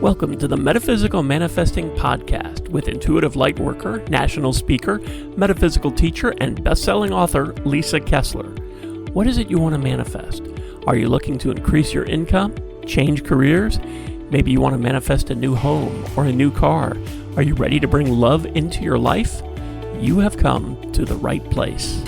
Welcome to the Metaphysical Manifesting Podcast with intuitive lightworker, national speaker, metaphysical teacher, and best-selling author Lisa Kessler. What is it you want to manifest? Are you looking to increase your income, change careers? Maybe you want to manifest a new home or a new car. Are you ready to bring love into your life? You have come to the right place.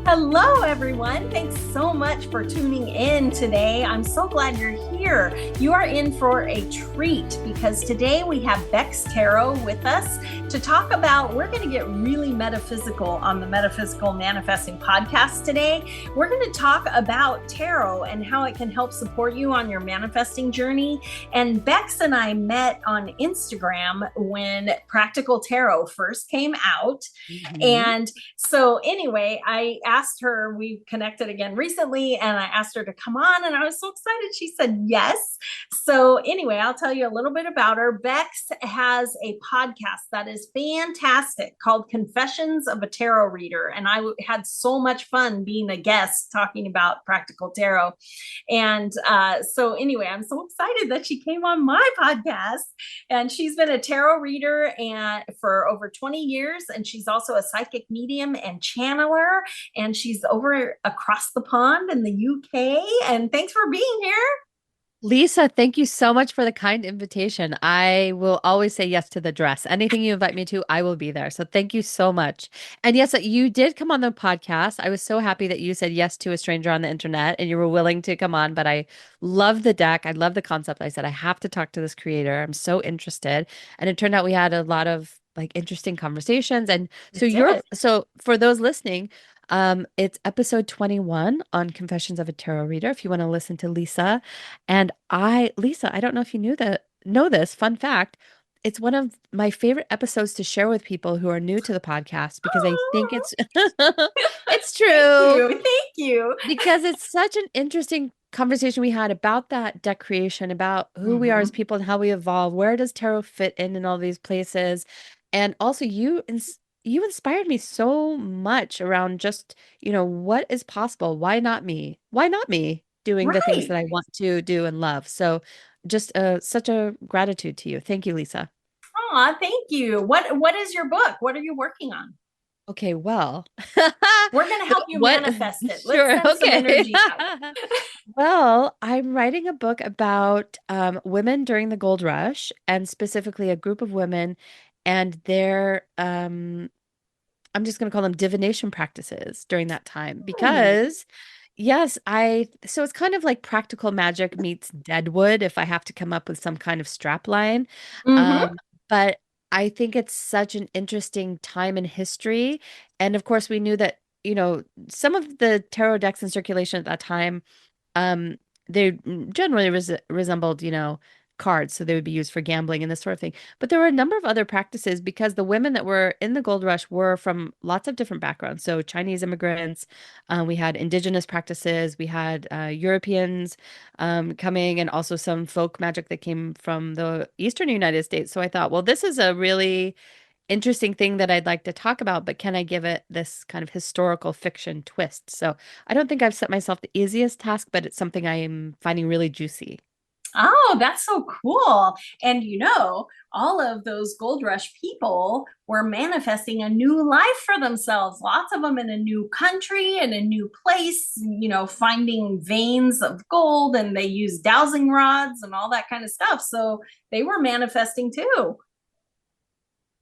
Hello, everyone. Thanks so much for tuning in today. I'm so glad you're here. You are in for a treat because today we have Bex Tarot with us to talk about, we're going to get really metaphysical on the Metaphysical Manifesting Podcast today. We're going to talk about tarot and how it can help support you on your manifesting journey. And Bex and I met on Instagram when Practical Tarot first came out. And so anyway, I asked her, we connected again recently, and I asked her to come on, and I was so excited. She said yes. So anyway, I'll tell you a little bit about her. Bex has a podcast that is fantastic called Confessions of a Tarot Reader. And I had so much fun being a guest talking about Practical Tarot. And so anyway, I'm so excited that she came on my podcast. And she's been a tarot reader for over 20 years. And she's also a psychic medium and channeler. And she's over across the pond in the UK. And thanks for being here. Lisa, thank you so much for the kind invitation. I will always say yes to the dress. Anything you invite me to, I will be there. So thank you so much. And yes, you did come on the podcast. I was so happy that you said yes to a stranger on the internet and you were willing to come on. But I love the deck. I love the concept. I said, I have to talk to this creator. I'm so interested. And it turned out we had a lot of interesting conversations. And so for those listening, it's episode 21 on Confessions of a Tarot Reader, if you want to listen to Lisa. And Lisa, I don't know if you know this, fun fact, it's one of my favorite episodes to share with people who are new to the podcast because I think it's it's true. Thank you. Because it's such an interesting conversation we had about that deck creation, about who we are as people and how we evolve. Where does tarot fit in all these places? And also you inspired me so much around just, what is possible? Why not me? Why not me doing the things that I want to do and love? So just such a gratitude to you. Thank you, Lisa. Aw, thank you. What is your book? What are you working on? Okay, well, we're going to help you manifest it. Sure. Let's send some energy out. Well, I'm writing a book about women during the gold rush, and specifically a group of women and their I'm just going to call them divination practices during that time because yes, so it's kind of like practical magic meets Deadwood if I have to come up with some kind of strap line. But I think it's such an interesting time in history. And of course, we knew that, some of the tarot decks in circulation at that time, they generally resembled, cards. So they would be used for gambling and this sort of thing. But there were a number of other practices because the women that were in the gold rush were from lots of different backgrounds. So Chinese immigrants, we had indigenous practices, we had Europeans coming, and also some folk magic that came from the Eastern United States. So I thought, well, this is a really interesting thing that I'd like to talk about, but can I give it this kind of historical fiction twist? So I don't think I've set myself the easiest task, but it's something I am finding really juicy. Oh, that's so cool. And all of those gold rush people were manifesting a new life for themselves. Lots of them in a new country and a new place, finding veins of gold, and they used dowsing rods and all that kind of stuff. So they were manifesting too.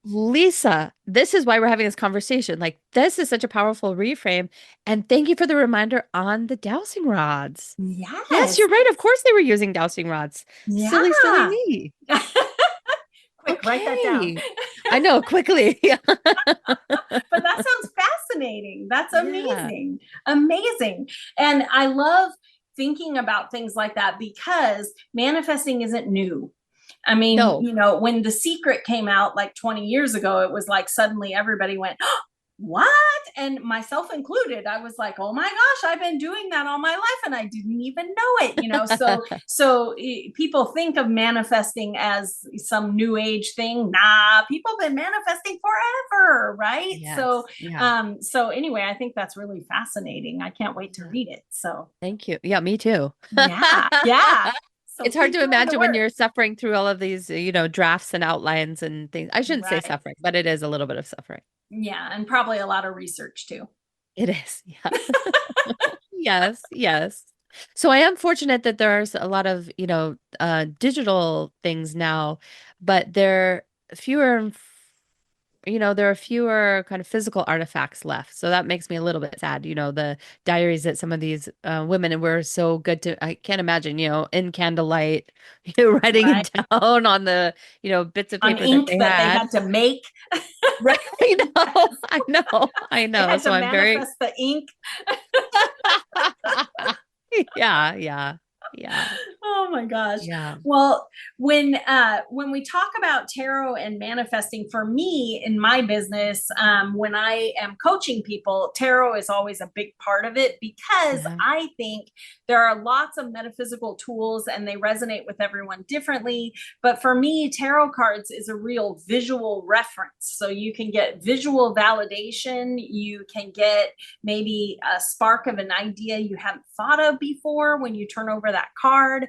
Lisa, this is why we're having this conversation. This is such a powerful reframe. And thank you for the reminder on the dowsing rods. Yes, you're right. Of course they were using dowsing rods. Yeah. Silly me. Quick, write that down. I know, quickly. But that sounds fascinating. That's amazing. Amazing. And I love thinking about things like that because manifesting isn't new. I mean, No. When The Secret came out 20 years ago, it was suddenly everybody went, oh, what? And myself included, I was like, oh my gosh, I've been doing that all my life and I didn't even know it, So people think of manifesting as some new age thing. Nah, people have been manifesting forever, right? Yes. So anyway, I think that's really fascinating. I can't wait to read it. So thank you. Yeah, me too. Yeah. So It's hard keep to doing the imagine when work. you're suffering through all of these, drafts and outlines and things. I shouldn't say Right. suffering, but it is a little bit of suffering. Yeah. And probably a lot of research too. It is. Yeah. Yes, yes. So I am fortunate that there's a lot of, digital things now, but they're fewer and there are fewer kind of physical artifacts left. So that makes me a little bit sad. The diaries that some of these women and were so good to, I can't imagine, in candlelight, writing Right. it down on the, bits of On paper that ink they that they had. had to make. Right. I know. I know. I They know. had So to I'm very, manifest the ink. yeah, yeah, yeah, Oh my gosh. yeah. Well, when we talk about tarot and manifesting, for me in my business, when I am coaching people, tarot is always a big part of it because Yeah. I think there are lots of metaphysical tools and they resonate with everyone differently. But for me, tarot cards is a real visual reference. So you can get visual validation, you can get maybe a spark of an idea you hadn't thought of before when you turn over that card.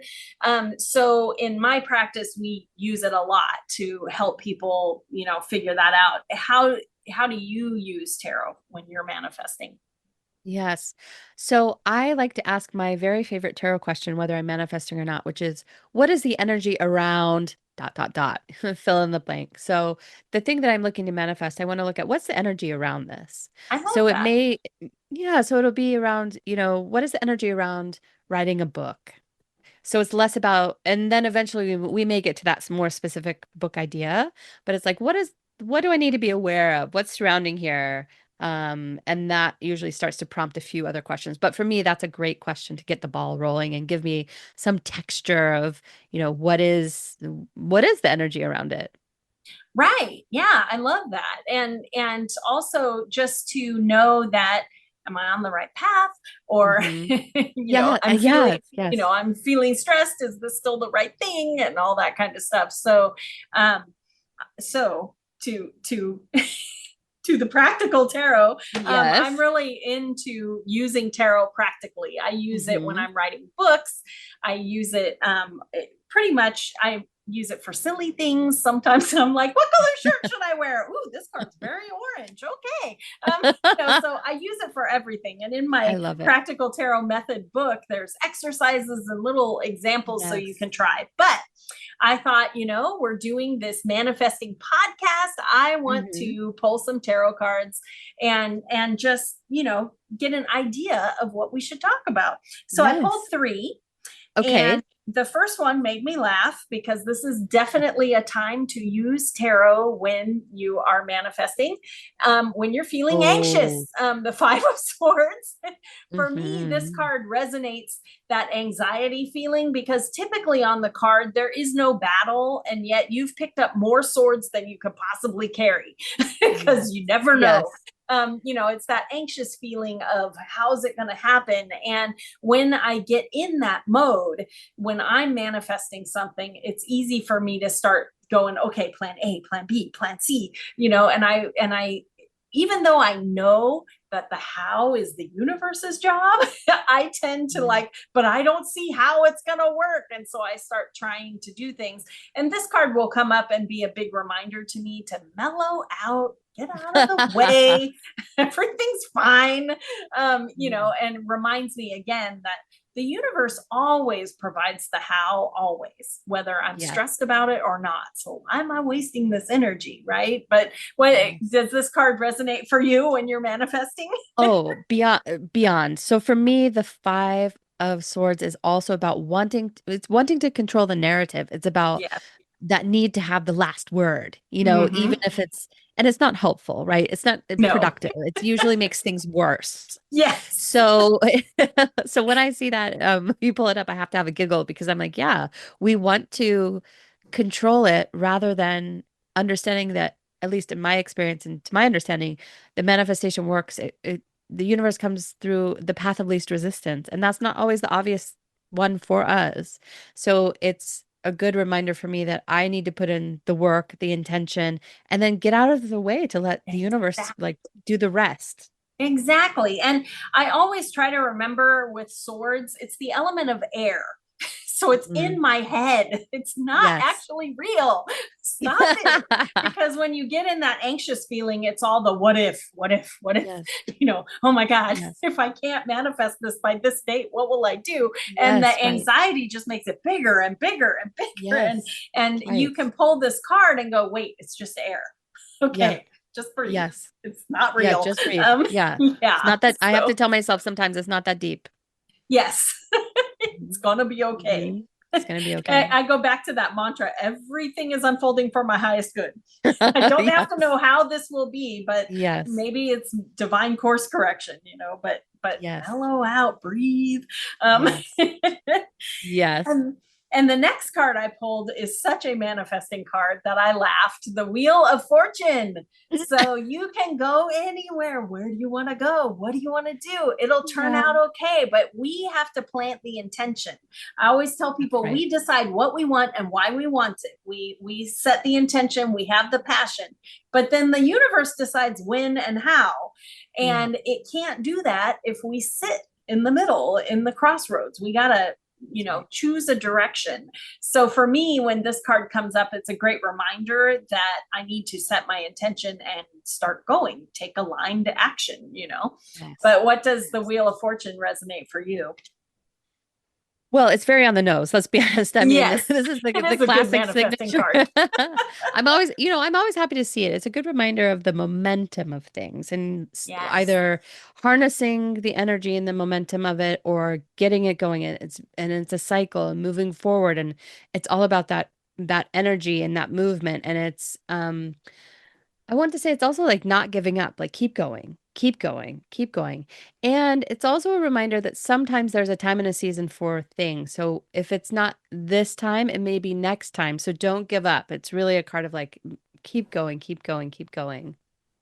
So in my practice, we use it a lot to help people, figure that out. How do you use tarot when you're manifesting? Yes. So I like to ask my very favorite tarot question, whether I'm manifesting or not, which is what is the energy around dot dot dot fill in the blank. So the thing that I'm looking to manifest, I want to look at what's the energy around this. I love So it that. may, yeah, so it'll be around, what is the energy around writing a book? So it's less about, and then eventually we may get to that more specific book idea, but it's like, what do I need to be aware of? What's surrounding here? And that usually starts to prompt a few other questions. But for me, that's a great question to get the ball rolling and give me some texture of, what is the energy around it? Right. Yeah, I love that. And also just to know that am I on the right path or Hmm. Yeah, I'm feeling, yes, yes. I'm feeling stressed. Is this still the right thing? And all that kind of stuff. So um so to to the practical tarot, I'm Yes. really into using tarot practically. I use it when Hmm. I'm writing books. I use it, pretty much. I use it for silly things. Sometimes I'm like, what color shirt should I wear? Ooh, this card's very orange. Okay. So I use it for everything. And in I my love it. practical tarot method book, there's exercises and little examples so you Yes. can try. But I thought, we're doing this manifesting podcast. I want Hmm. to pull some tarot cards and just, get an idea of what we should talk about. So I pulled Yes. three, Okay. and the first one made me laugh because this is definitely a time to use tarot when you are manifesting. When you're feeling Oh. anxious, the Five of Swords. For me, this Hmm. card resonates that anxiety feeling because typically on the card, there is no battle, and yet you've picked up more swords than you could possibly carry Yes. because you never know. Yes. It's that anxious feeling of how's it going to happen. And when I get in that mode, when I'm manifesting something, it's easy for me to start going, okay, plan A, plan B, plan C, and I, even though I know that the how is the universe's job, I tend to Mm. like, but I don't see how it's going to work. And so I start trying to do things. And this card will come up and be a big reminder to me to mellow out, get out of the way. Everything's fine. Mm. And reminds me again that the universe always provides the how, always, whether I'm Yes. stressed about it or not. So why am I wasting this energy? Right. But what Yes. does this card resonate for you when you're manifesting? Oh, beyond. So for me, the Five of Swords is also about wanting to control the narrative. It's about Yeah. that need to have the last word, even Mm-hmm. if and it's not helpful, right? It's not No. productive. It usually makes things worse. Yes. So, so when I see that, you pull it up, I have to have a giggle because I'm like, yeah, we want to control it rather than understanding that, at least in my experience and to my understanding, the manifestation works. The universe comes through the path of least resistance, and that's not always the obvious one for us. So it's a good reminder for me that I need to put in the work, the intention, and then get out of the way to let the universe Exactly. like do the rest. Exactly. And I always try to remember with swords, it's the element of air. So it's Mhm. in my head. It's not Yes. actually real. Stop it. Because when you get in that anxious feeling, it's all the what if, what if, what if, Yes. oh my God, Yes. if I can't manifest this by this date, what will I do? And Yes. the Right. anxiety just makes it bigger and bigger and bigger. Yes. And you Right. can pull this card and go, wait, it's just air. Yeah. Okay, just breathe. Yes. It's not Yeah. real. Just breathe. Yeah. It's Yeah. not that I have to So tell myself sometimes it's not that deep. yes, it's Mhm. gonna be okay. Mhm. It's gonna be okay. I go back to that mantra. Everything is unfolding for my highest good. I don't have to Yes. know how this will be, but Yes. maybe it's divine course correction, but Yes. mellow out, breathe. Um, Yes. Yes. and and the next card I pulled is such a manifesting card that I laughed. The Wheel of Fortune. So you can go anywhere. Where do you want to go? What do you want to do? It'll turn Yeah. out okay, but we have to plant the intention. I always tell That's people right. we decide what we want and why we want it. We set the intention, we have the passion, but then the universe decides when and how. Yeah. And it can't do that if we sit in the middle, in the crossroads. We got to That's right. choose a direction. So for me, when this card comes up, it's a great reminder that I need to set my intention and start going, take aligned action. Yes. But what does the Wheel of Fortune resonate for you? Well, it's very on the nose. Let's be honest. I mean, Yes, this is it the is a good classic manifesting signature. card. I'm always happy to see it. It's a good reminder of the momentum of things and Yes. either harnessing the energy and the momentum of it or getting it going. It's a cycle and moving forward, and it's all about that energy and that movement. And I want to say it's also like not giving up, like keep going, keep going, keep going. And it's also a reminder that sometimes there's a time and a season for things. So if it's not this time, it may be next time. So don't give up. It's really a card of like keep going, keep going, keep going.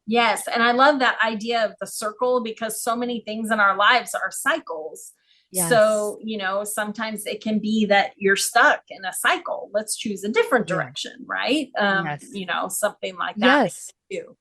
Yes. And I love that idea of the circle because so many things in our lives are cycles. Yes. So, sometimes it can be that you're stuck in a cycle. Let's choose a different Yeah. direction, right? Yes. Something like that Yes. too.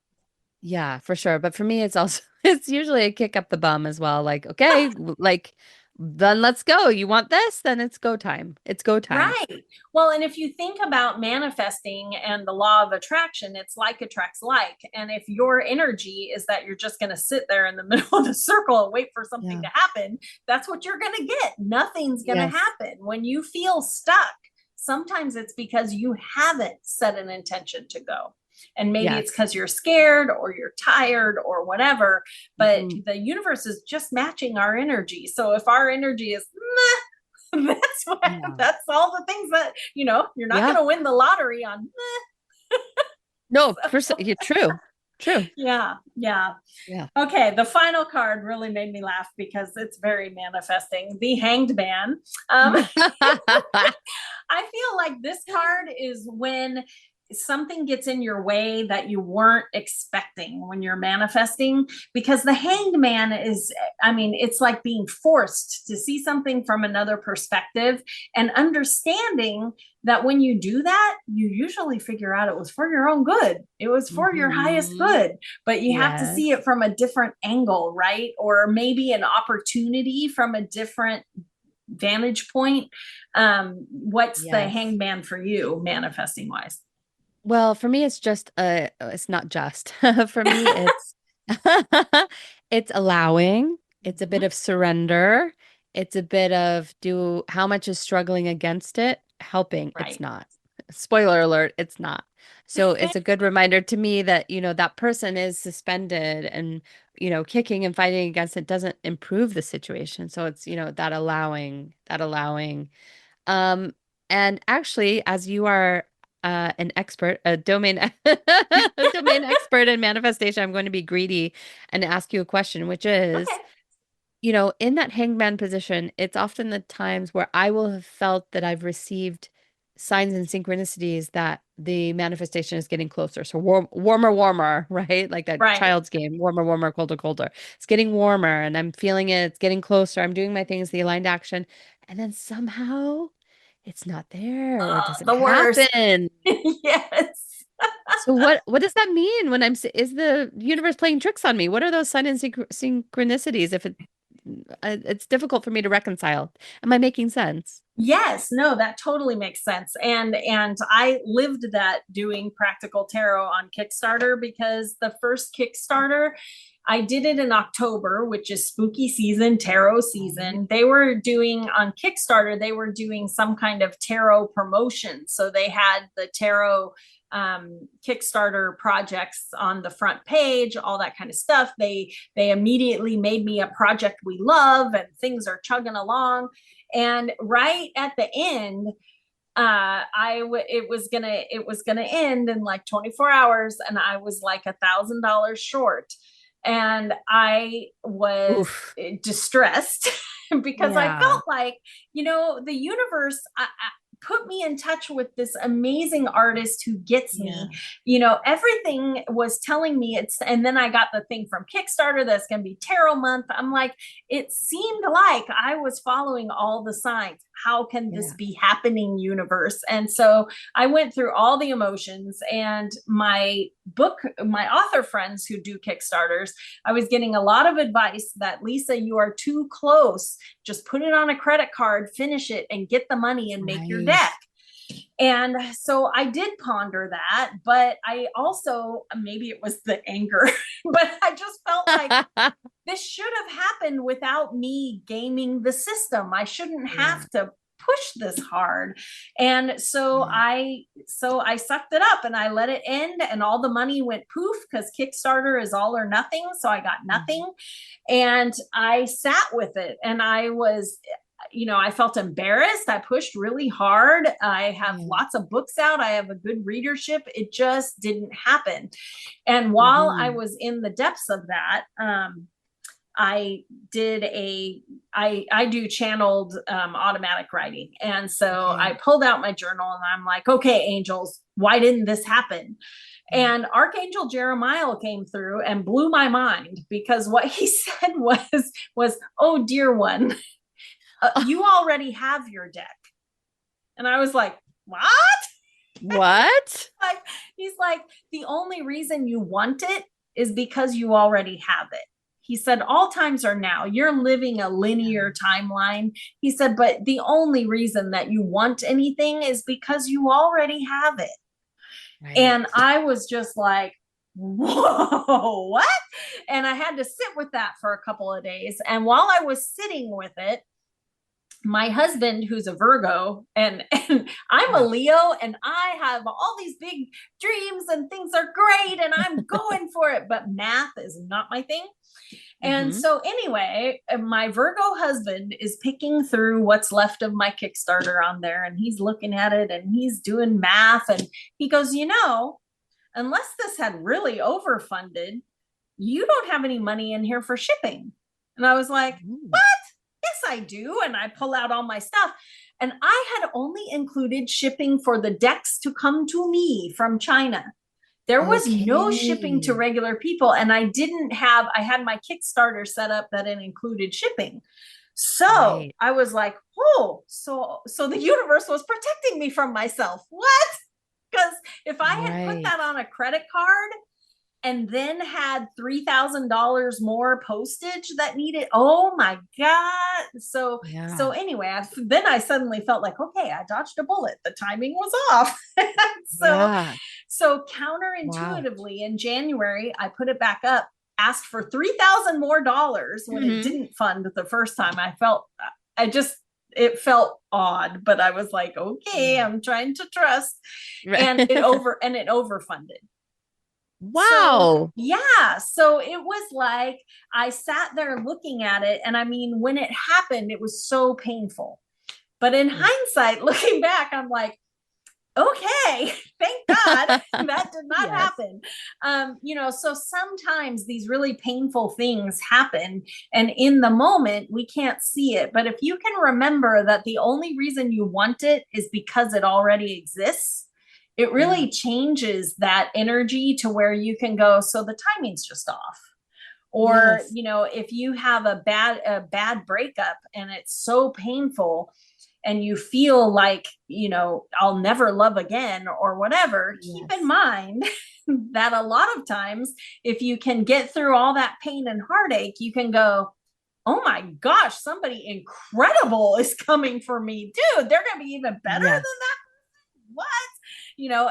Yeah, for sure. But for me, it's also it's usually a kick up the bum as well. Like, okay, like then let's go. You want this? Then it's go time. It's go time. Right. Well, and if you think about manifesting and the law of attraction, it's like attracts like. And if your energy is that you're just going to sit there in the middle of the circle and wait for something Yeah. to happen, that's what you're going to get. Nothing's going to Yes. happen. When you feel stuck, sometimes it's because you haven't set an intention to go. And maybe it's Yes. because you're scared or you're tired or whatever, but Mhm. the universe is just matching our energy. So if our energy is, that's what Yeah. that's all the things that you're not going Yeah. to win the lottery on. No, yeah, true. True. Yeah. Yeah. Okay, the final card really made me laugh because it's very manifesting. The Hanged Man. I feel like this card is when something gets in your way that you weren't expecting when you're manifesting, because the Hanged Man is, I mean, it's like being forced to see something from another perspective and understanding that when you do that, you usually figure out it was for your own good. It was for your highest Mhm. good, but you have to see Yes. it from a different angle, right? Or maybe an opportunity from a different vantage point. What's the Yes. Hanged Man for you, manifesting wise? Well, for me, it's not just. For me, it's it's allowing, it's a bit Mhm. of surrender, it's a bit of do how much is struggling against it, helping. It's Right. not. Spoiler alert, it's not. So it's a good reminder to me that, that person is suspended and, kicking and fighting against it doesn't improve the situation. So it's, that allowing. Um, and actually, as you are an expert, a domain a domain expert in manifestation, I'm going to be greedy and ask you a question, which is, Okay. in that hangman position, it's often the times where I will have felt that I've received signs and synchronicities that the manifestation is getting closer. So warmer, warmer, right? Like that Right. child's game, warmer, warmer, colder, colder. It's getting warmer and I'm feeling it. It's getting closer. I'm doing my things, the aligned action. And then somehow it's not there or it doesn't The worst. happen. Yes. So what does that mean when is the universe playing tricks on me? What are those sign and synchronicities if it it's difficult for me to reconcile. Am I making sense? Yes, no, that totally makes sense. And I lived that doing practical tarot on Kickstarter, because the first Kickstarter, I did it in October, which is spooky season, tarot season. They were doing on Kickstarter, they were doing some kind of tarot promotion. So they had the tarot Kickstarter projects on the front page, all that kind of stuff. They immediately made me a project we love, and things are chugging along. And right at the end, it was gonna end in like 24 hours, and I was like $1,000 short, and I was Oof. distressed because I Yeah. felt like, the universe put me in touch with this amazing artist who gets me. Everything was telling me and then I got the thing from Kickstarter that's going to be tarot month. I'm like, it seemed like I was following all the signs. How can this be happening, universe? And so I went through all the emotions, and my author friends who do Kickstarters, I was getting a lot of advice that, Lisa, you are too close. Just put it on a credit card, finish it, and get the money and make your deck. And so I did ponder that, but I also, maybe it was the anger, but I just felt like this should have happened without me gaming the system. I shouldn't have to push this hard. And so I sucked it up and I let it end, and all the money went poof, because Kickstarter is all or nothing. So I got nothing. And I sat with it, and I felt embarrassed. I pushed really hard. I have lots of books out. I have a good readership. It just didn't happen. And while I was in the depths of that, I do channeled automatic writing. And so I pulled out my journal and I'm like, okay, angels, why didn't this happen? And Archangel Jeremiah came through and blew my mind, because what he said was, oh, dear one, you already have your deck. And I was like, what? What? He's like, the only reason you want it is because you already have it. He said, all times are now. You're living a linear timeline. He said, but the only reason that you want anything is because you already have it. Right. And I was just like, whoa, what? And I had to sit with that for a couple of days. And while I was sitting with it, my husband, who's a Virgo, and I'm a Leo, and I have all these big dreams and things are great and I'm going for it, but math is not my thing. And so anyway, my Virgo husband is picking through what's left of my Kickstarter on there, and he's looking at it and he's doing math, and he goes, unless this had really overfunded, you don't have any money in here for shipping. And I was like, what? Yes, I do. And I pull out all my stuff. And I had only included shipping for the decks to come to me from China. There was no shipping to regular people. And I had my Kickstarter set up that it included shipping. So I was like, oh, so the universe was protecting me from myself. What? Because if I had put that on a credit card and then had $3,000 more postage that needed, oh my God. So anyway, then I suddenly felt like, okay, I dodged a bullet. The timing was off. So counterintuitively in January, I put it back up, asked for $3,000 more when it didn't fund the first time. It felt odd, but I was like, okay, I'm trying to trust. And it overfunded. Wow. So it was like, I sat there looking at it. And I mean, when it happened, it was so painful. But in hindsight, looking back, I'm like, okay, thank God that did not happen. So sometimes these really painful things happen, and in the moment we can't see it. But if you can remember that the only reason you want it is because it already exists, it really changes that energy to where you can go, so the timing's just off. Or, if you have a bad breakup and it's so painful and you feel like, I'll never love again or whatever, keep in mind that a lot of times, if you can get through all that pain and heartache, you can go, oh my gosh, somebody incredible is coming for me. Dude, they're going to be even better than Yes. that. What?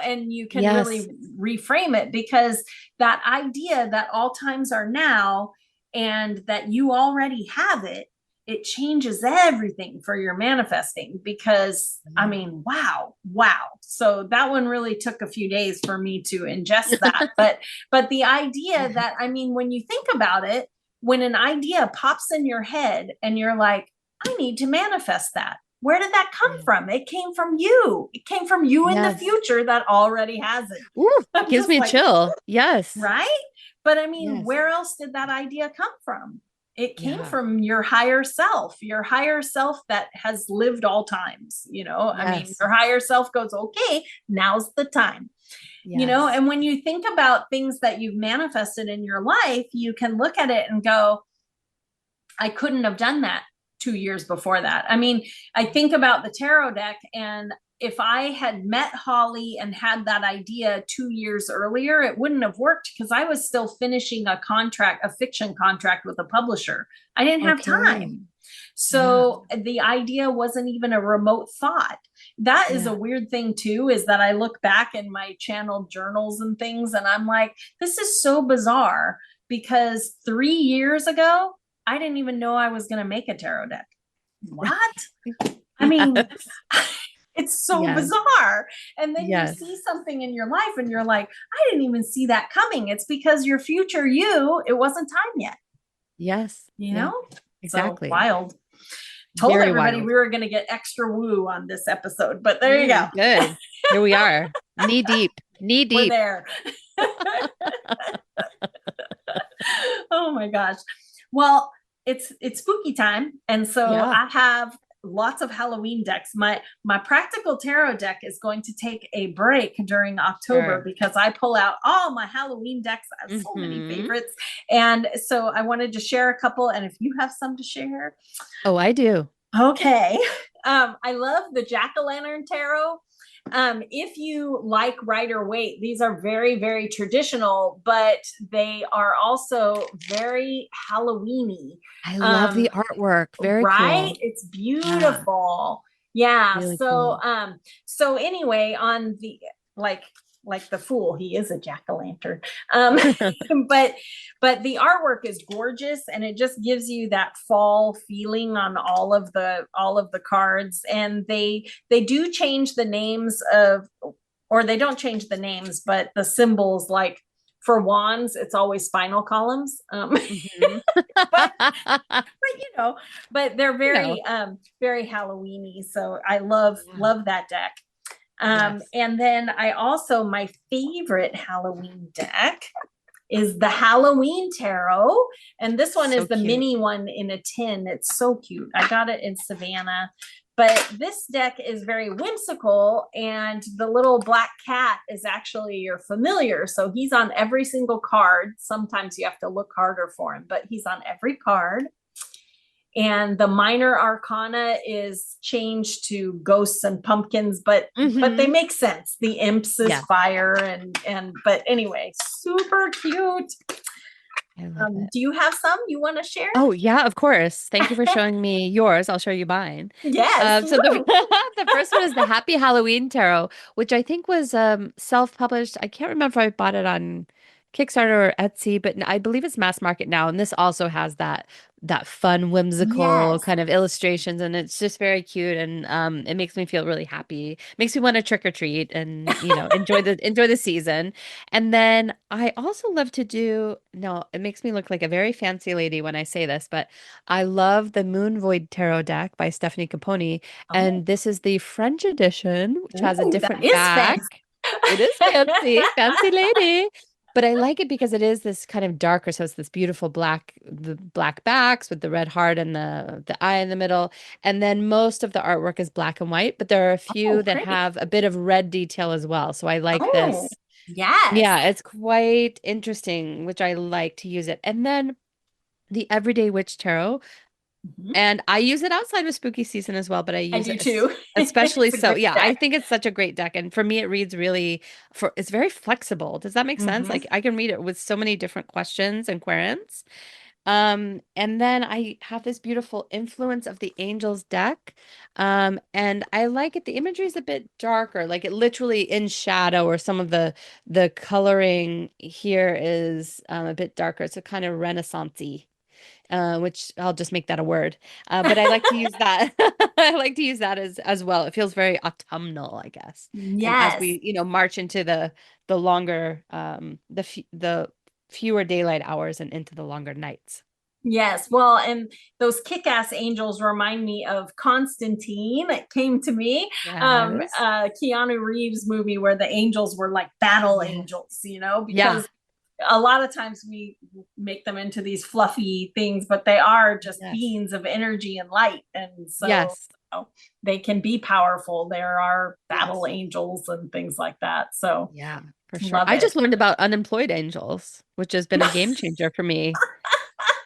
And you can Yes. really reframe it, because that idea that all times are now and that you already have it, it changes everything for your manifesting. Because I mean, wow. So that one really took a few days for me to ingest that. But the idea that, I mean, when you think about it, when an idea pops in your head and you're like, I need to manifest that, where did that come Yeah. from? It came from you. It came from you in the Yes. future that already has it. Ooh, I'm gives just me a like, chill. Yes. right? But I mean, Yes. where else did that idea come from? It came Yeah. from your higher self that has lived all times. I mean, Yes. your higher self goes, okay, now's the time. Yes. And when you think about things that you've manifested in your life, you can look at it and go, I couldn't have done that 2 years before that. I mean, I think about the tarot deck, and if I had met Holly and had that idea 2 years earlier, it wouldn't have worked, because I was still finishing a fiction contract with a publisher. I didn't have Okay. time. Yeah. So the idea wasn't even a remote thought. That is a Yeah. weird thing too, is that I look back in my channel journals and things, and I'm like, this is so bizarre, because 3 years ago, I didn't even know I was going to make a tarot deck. What? I mean, Yes. it's so Yes. bizarre. And then you Yes. see something in your life and you're like, I didn't even see that coming. It's because your future you, it wasn't time yet, Yes. you Yeah. know? So Exactly. wild. Told Very everybody wild. we were going to get extra woo on this episode, but there you go. Good. Here we are. Knee deep. Knee We're deep. there. Oh my gosh. Well, it's spooky time, and so Yeah. I have lots of Halloween decks. My practical tarot deck is going to take a break during October, Sure. because I pull out all my Halloween decks. I have so many Hmm. favorites, and so I wanted to share a couple. And if you have some to share, Oh, I do. okay. I love the Jack-o'-lantern tarot. If you like Rider Waite, these are very, very traditional, but they are also very Halloweeny. I love the artwork. Very Right? cool. It's Yeah. beautiful. Yeah. Really So cool. so anyway, on the like like the fool, he is a jack-o'-lantern. Um but the artwork is gorgeous, and it just gives you that fall feeling on all of the cards. And they do change the names of, or they don't change the names, but the symbols, like for wands, it's always spinal columns. Mhm. But but but they're You know. very Halloweeny. So I love Yeah. love that deck. Yes. And then I also, my favorite Halloween deck is the Halloween Tarot. And this one So is the cute. mini one in a tin. It's so cute. I got it in Savannah. But this deck is very whimsical, and the little black cat is actually your familiar. So he's on every single card. Sometimes you have to look harder for him, but he's on every card. And the minor arcana is changed to ghosts and pumpkins, but they Hmm. make sense. The imps is Yeah. fire, and but anyway, super cute. I love it. Do you have some you want to share? Oh, yeah, of course. Thank you for showing me yours. I'll show you mine. Yes. So the Woo. the first one is the Happy Halloween Tarot, which I think was self-published. I can't remember if I bought it on Kickstarter or Etsy, but I believe it's mass market now. And this also has that fun, whimsical Yes. kind of illustrations, and it's just very cute, and it makes me feel really happy. Makes me want to trick or treat and enjoy the season. And then I also love to do, no, it makes me look like a very fancy lady when I say this, but I love the Moon Void Tarot deck by Stephanie Caponi. Oh, And this is the French edition, which has a ooh, that different is fancy. back. It is fancy, fancy lady. But I like it because it is this kind of darker. So it's this beautiful the black backs with the red heart and the eye in the middle. And then most of the artwork is black and white, but there are a Oh, few that pretty. have a bit of red detail as well. So I like Oh, this. yes. Yeah, it's quite interesting, which I like to use it. And then the Everyday Witch Tarot. Mhm. And I use it outside of spooky season as well, but I I use do it too. especially It's a so. great Yeah, I deck. think it's such a great deck. And for me, it reads really it's very flexible. Does that make sense? Mhm. Like I can read it with so many different questions and queries. And then I have this beautiful Influence of the Angels deck. And I like it. The imagery is a bit darker, like it literally in shadow, or some of the coloring here is a bit darker. It's a kind of Renaissance-y, which I'll just make that a word. But I like to use that. I like to use that as well. It feels very autumnal, I guess. And as Yes. we, march into the longer the fewer daylight hours and into the longer nights. Yes. Well, and those kick-ass angels remind me of Constantine. It came to me. Yes. Keanu Reeves movie where the angels were like battle Yeah. angels, Yeah. because a lot of times we make them into these fluffy things, but they are just Yes. beings of energy and light. And so Yes. they can be powerful. There are battle Yes. angels and things like that. So Yeah, for sure. love I it. just learned about unemployed angels, which has been a game changer for me.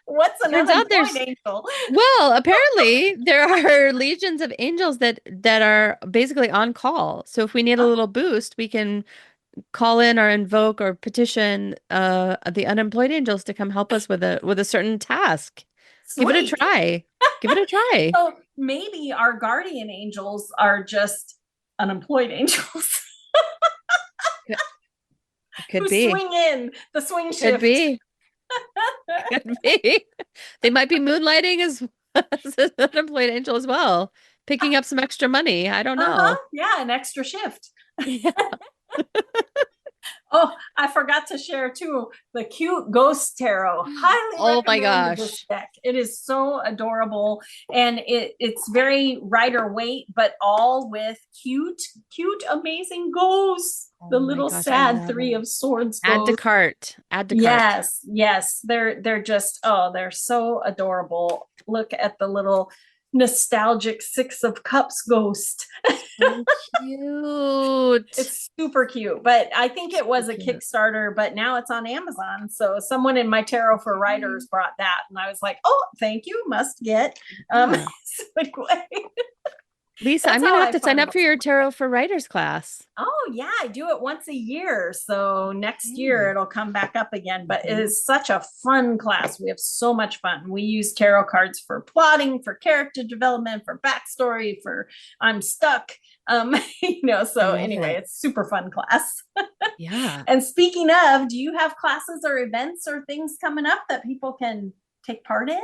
What's an Turns out unemployed there's angel? Well, apparently there are legions of angels that are basically on call. So if we need a Oh, little boost, we can call in or invoke or petition the unemployed angels to come help us with a certain task. Give it a sweet. try. Give it a try. So maybe our guardian angels are just unemployed angels Could, could who be. swing in the swing Could shift. be. Could be. They might be moonlighting as an unemployed angel as well, picking up some extra money. I don't Uh-huh. know. Yeah, an extra shift. Yeah. Oh, I forgot to share too the cute ghost tarot. Highly Oh my recommend this gosh. deck. It is so adorable, and it's very Rider Waite, but all with cute, amazing ghosts. Oh The my little gosh, I sad love three it. of swords Add to ghost. cart. Add to cart. Yes. They're just, oh, they're so adorable. Look at the little nostalgic Six of Cups ghost. So cute. It's super cute, but I think it Super was a cute. Sigkickstarter, but now it's on Amazon. So someone in my Tarot for Okay. Writers brought that, and I was like, "Oh, thank you, must get." Yeah. So anyway, Lisa, that's I'm how gonna have I to sign find up for most. your Tarot for Writers class. Oh yeah, I do it once a year. So next year Okay. it'll come back up again. But it Mhm. is such a fun class. We have so much fun. We use tarot cards for plotting, for character development, for backstory, for I'm stuck. I So love anyway, it. it's super fun class. Yeah. And speaking of, do you have classes or events or things coming up that people can take part in?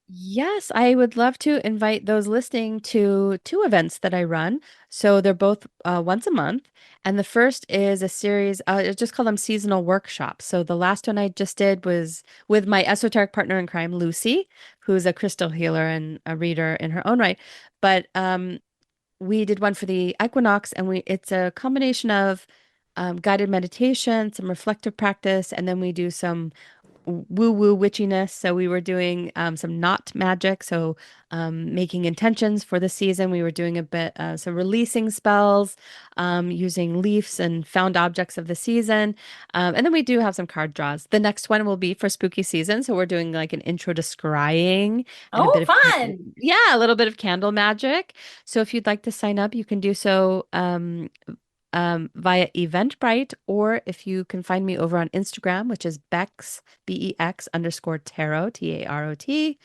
Yes, I would love to invite those listening to two events that I run. So they're both once a month. And the first is a series, I just call them seasonal workshops. So the last one I just did was with my esoteric partner in crime, Lucy, who's a crystal healer and a reader in her own right. But we did one for the equinox, and it's a combination of guided meditation, some reflective practice, and then we do some woo-woo witchiness. So we were doing some knot magic, so making intentions for the season. We were doing a bit some releasing spells, using leaves and found objects of the season. And then we do have some card draws. The next one will be for spooky season. So we're doing like an intro to scrying and a bit Oh, of fun. yeah, a little bit of candle magic. So if you'd like to sign up, you can do so via Eventbrite, or if you can find me over on Instagram, which is Bex, BEX _tarot, TAROT,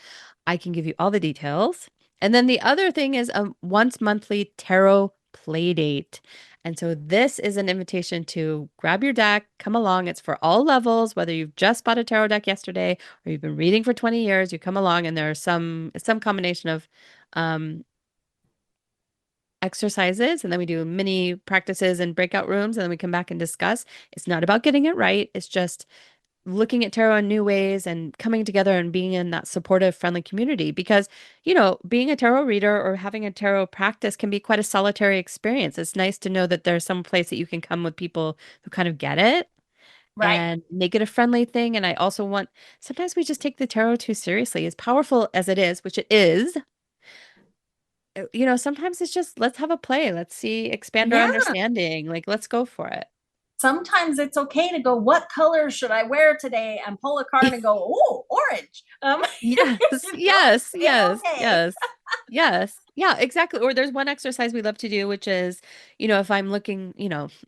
I can give you all the details. And then the other thing is a once monthly tarot play date. And so this is an invitation to grab your deck, come along. It's for all levels, whether you've just bought a tarot deck yesterday or you've been reading for 20 years, you come along and there are some combination of um exercises, and then we do mini practices and breakout rooms, and then we come back and discuss. It's not about getting it right. It's just looking at tarot in new ways and coming together and being in that supportive, friendly community. Because, being a tarot reader or having a tarot practice can be quite a solitary experience. It's nice to know that there's some place that you can come with people who kind of get it Right. and make it a friendly thing. And I also want, sometimes we just take the tarot too seriously, as powerful as it is, which it is. Sometimes it's just let's have a play. Let's see, expand our Yeah. understanding. Like, let's go for it. Sometimes it's okay to go, what color should I wear today? And pull a card and go, oh, orange. Yes, yes, yes, A-okay. yes, yes. Yeah, exactly. Or there's one exercise we love to do, which is, if I'm looking,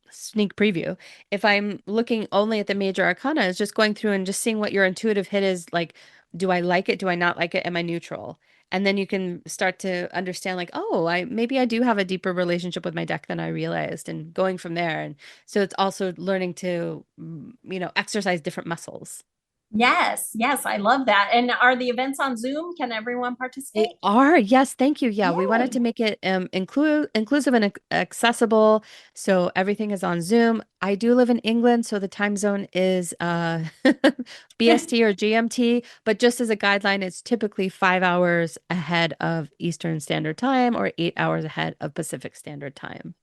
sneak preview, if I'm looking only at the major arcana, is just going through and just seeing what your intuitive hit is like do I like it? Do I not like it? Am I neutral? And then you can start to understand like, oh, maybe I do have a deeper relationship with my deck than I realized, and going from there. And so it's also learning to, exercise different muscles. Yes, yes, I love that. And are the events on Zoom? Can everyone They participate? are. Yes, thank you. Yeah, we wanted Yay. to make it inclusive and accessible. So everything is on Zoom. I do live in England, so the time zone is BST or GMT, but just as a guideline, it's typically 5 hours ahead of Eastern Standard Time or 8 hours ahead of Pacific Standard Time.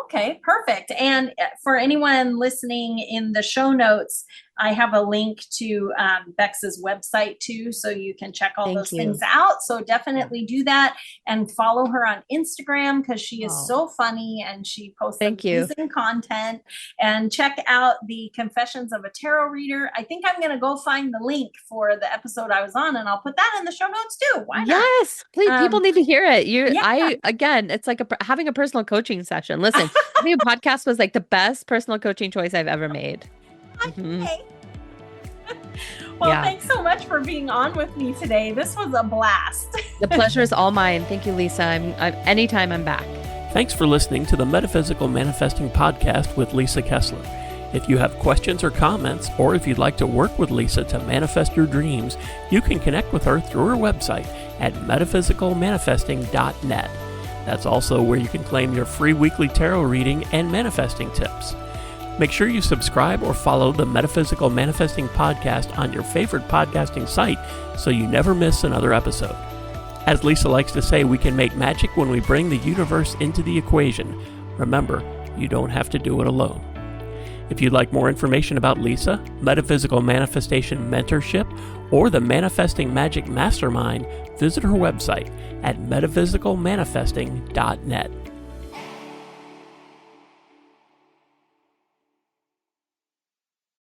Okay, perfect. And for anyone listening, in the show notes, I have a link to Bex's website too, so you can check all Thank those you. things out. So Yeah. definitely do that and follow her on Instagram because she is Oh, so funny and she posts thank you. amazing content. And check out the Confessions of a Tarot Reader. I think I'm going to go find the link for the episode I was on, and I'll put that in the show notes too. Why not? Yes, please. People need to hear it. Yeah. Again, it's like having a personal coaching session. Listen, having a podcast was like the best personal coaching choice I've ever made. Mhm. Okay. Well, Yeah. thanks so much for being on with me today. This was a blast. The pleasure is all mine. Thank you, Lisa. Anytime I'm back. Thanks for listening to the Metaphysical Manifesting Podcast with Lisa Kessler. If you have questions or comments, or if you'd like to work with Lisa to manifest your dreams, you can connect with her through her website at metaphysicalmanifesting.net. That's also where you can claim your free weekly tarot reading and manifesting tips. Make sure you subscribe or follow the Metaphysical Manifesting Podcast on your favorite podcasting site so you never miss another episode. As Lisa likes to say, we can make magic when we bring the universe into the equation. Remember, you don't have to do it alone. If you'd like more information about Lisa, Metaphysical Manifestation Mentorship, or the Manifesting Magic Mastermind, visit her website at metaphysicalmanifesting.net.